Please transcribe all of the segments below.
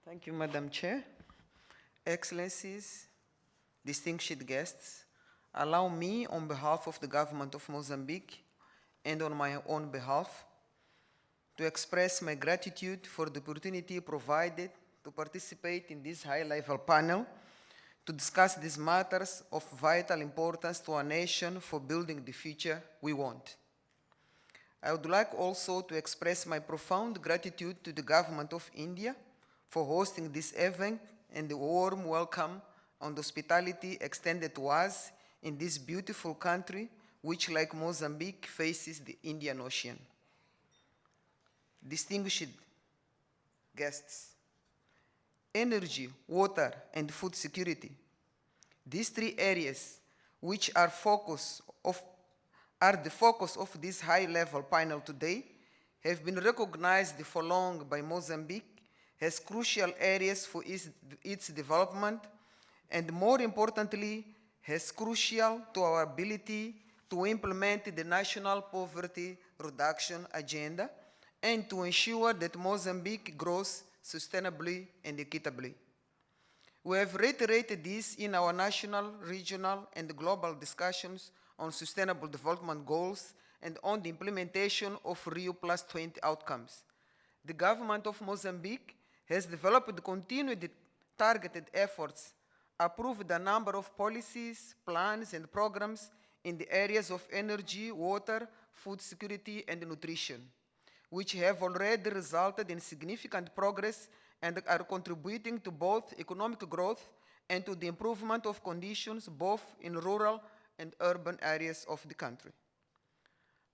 Thank you, Madam Chair. Excellencies, distinguished guests, allow me, on behalf of the government of Mozambique and on my own behalf, to express my gratitude for the opportunity provided to participate in this high-level panel to discuss these matters of vital importance to our nation for building the future we want. I would like also to express my profound gratitude to the government of India for hosting this event and the warm welcome and hospitality extended to us in this beautiful country, which, like Mozambique, faces the Indian Ocean. Distinguished guests, energy, water, and food security. These three areas, which are the focus of this high-level panel today, have been recognized for long by Mozambique as crucial areas for its development, and more importantly, as crucial to our ability to implement the National Poverty Reduction Agenda and to ensure that Mozambique grows sustainably and equitably. We have reiterated this in our national, regional, and global discussions on sustainable development goals and on the implementation of Rio+20 outcomes. The government of Mozambique has developed continued targeted efforts, approved a number of policies, plans, and programs in the areas of energy, water, food security, and nutrition, which have already resulted in significant progress and are contributing to both economic growth and to the improvement of conditions both in rural and urban areas of the country.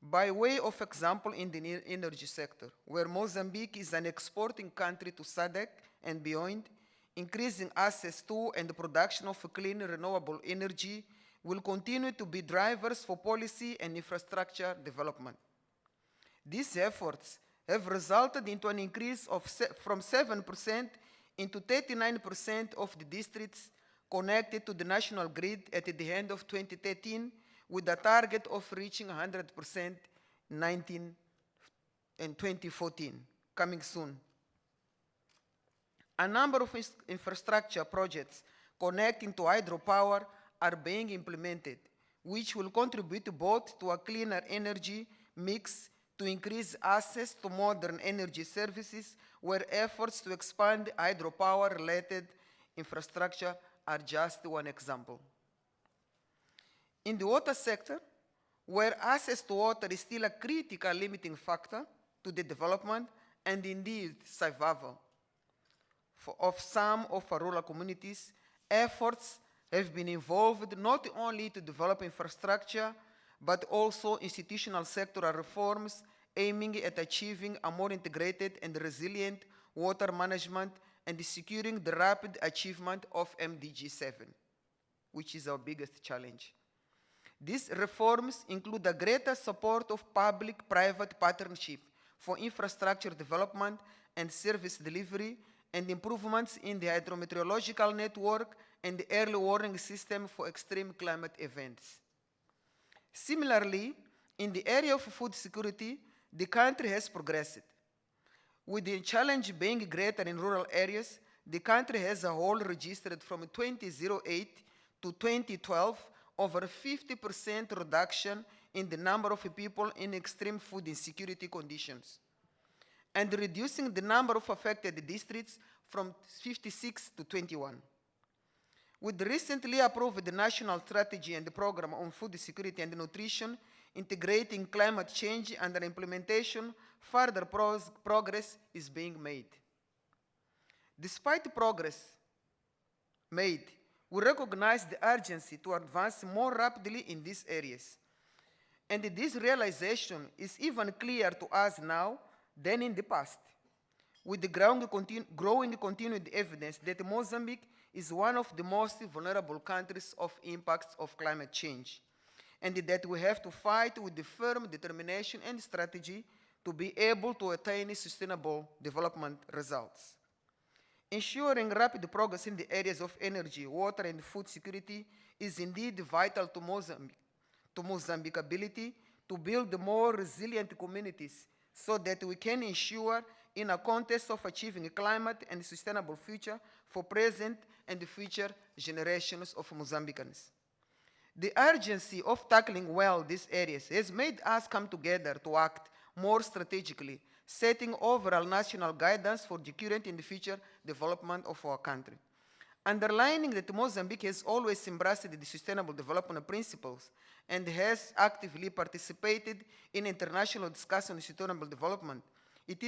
By way of example, in the energy sector, where Mozambique is an exporting country to SADC and beyond, increasing access to and the production of clean, renewable energy will continue to be drivers for policy and infrastructure development. These efforts have resulted into an increase from 7% into 39% of the districts connected to the national grid at the end of 2013, with a target of reaching 100% in 2014, coming soon. A number of infrastructure projects connecting to hydropower are being implemented, which will contribute both to a cleaner energy mix, to increase access to modern energy services, where efforts to expand hydropower-related infrastructure are just one example. In the water sector, where access to water is still a critical limiting factor to the development and indeed survival of some of our rural communities, efforts have been involved not only to develop infrastructure, but also institutional sectoral reforms aiming at achieving a more integrated and resilient water management and securing the rapid achievement of MDG 7, which is our biggest challenge. These reforms include a greater support of public-private partnership for infrastructure development and service delivery, and improvements in the hydrometeorological network and the early warning system for extreme climate events. Similarly, in the area of food security, the country has progressed. With the challenge being greater in rural areas, the country as a whole registered from 2008 to 2012 over 50% reduction in the number of people in extreme food insecurity conditions, and reducing the number of affected districts from 56 to 21. With the recently approved national strategy and the program on food security and nutrition, integrating climate change and their implementation, further progress is being made. Despite the progress made, we recognize the urgency to advance more rapidly in these areas. And this realization is even clearer to us now than in the past, with the growing continued evidence that Mozambique is one of the most vulnerable countries of impacts of climate change, and that we have to fight with the firm determination and strategy to be able to attain sustainable development results. Ensuring rapid progress in the areas of energy, water, and food security is indeed vital to Mozambique's ability to build more resilient communities so that we can ensure in a context of achieving a climate and sustainable future for present and future generations of Mozambicans. The urgency of tackling well these areas has made us come together to act more strategically, setting overall national guidance for the current and the future development of our country. Underlining that Mozambique has always embraced the sustainable development principles and has actively participated in international discussion on sustainable development, it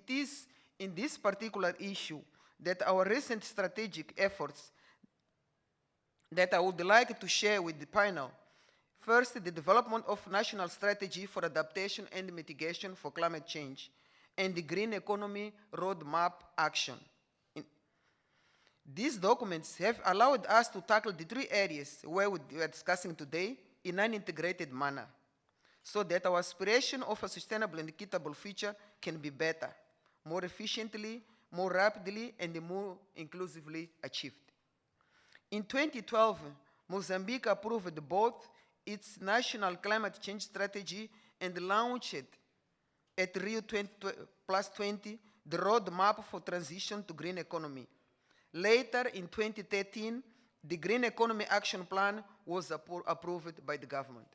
is in this particular issue that our recent strategic efforts that I would like to share with the panel. First, the development of national strategy for adaptation and mitigation for climate change and the green economy roadmap action. These documents have allowed us to tackle the three areas where we are discussing today in an integrated manner, so that our aspiration of a sustainable and equitable future can be better, more efficiently, more rapidly, and more inclusively achieved. In 2012, Mozambique approved both its national climate change strategy and launched at Rio 20+20 the roadmap for transition to green economy. Later, in 2013, the Green Economy Action Plan was approved by the government.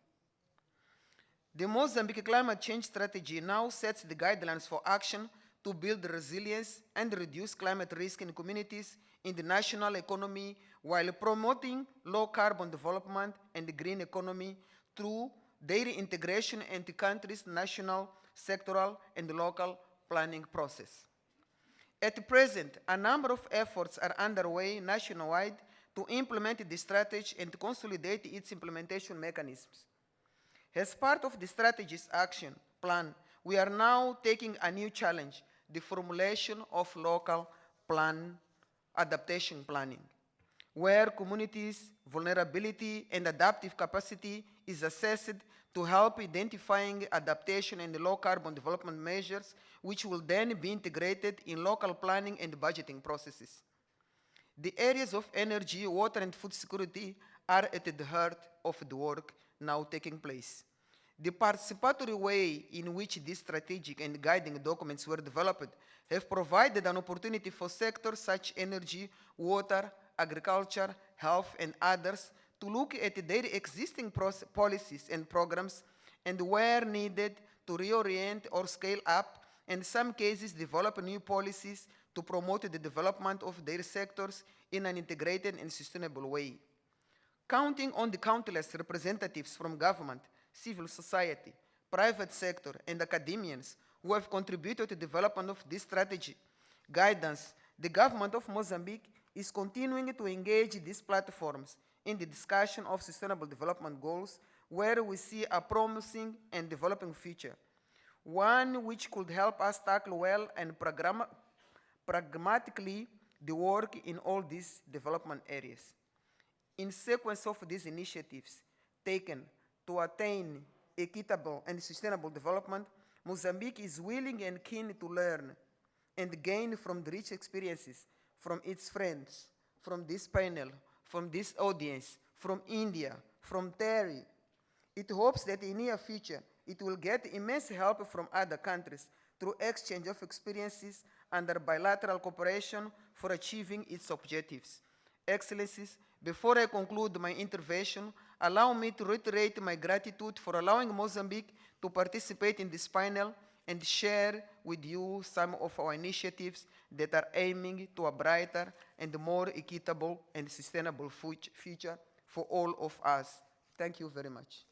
The Mozambique Climate Change Strategy now sets the guidelines for action to build resilience and reduce climate risk in communities in the national economy while promoting low carbon development and the green economy through their integration into the country's national, sectoral, and local planning process. At present, a number of efforts are underway nationwide to implement the strategy and to consolidate its implementation mechanisms. As part of the strategy's action plan, we are now taking a new challenge, the formulation of local plan adaptation planning, where communities' vulnerability and adaptive capacity is assessed to help identifying adaptation and low carbon development measures, which will then be integrated in local planning and budgeting processes. The areas of energy, water, and food security are at the heart of the work now taking place. The participatory way in which these strategic and guiding documents were developed have provided an opportunity for sectors such as energy, water, agriculture, health, and others to look at their existing policies and programs and where needed to reorient or scale up, in some cases develop new policies to promote the development of their sectors in an integrated and sustainable way. Counting on the countless representatives from government, civil society, private sector, and academians who have contributed to the development of this strategy guidance, the government of Mozambique is continuing to engage these platforms in the discussion of sustainable development goals, where we see a promising and developing future, one which could help us tackle well and pragmatically the work in all these development areas. In sequence of these initiatives taken to attain equitable and sustainable development, Mozambique is willing and keen to learn and gain from the rich experiences from its friends, from this panel, from this audience, from India, from TERI. It hopes that in the near future, it will get immense help from other countries through exchange of experiences under bilateral cooperation for achieving its objectives. Excellencies, before I conclude my intervention, allow me to reiterate my gratitude for allowing Mozambique to participate in this panel and share with you some of our initiatives that are aiming to a brighter and more equitable and sustainable future for all of us. Thank you very much.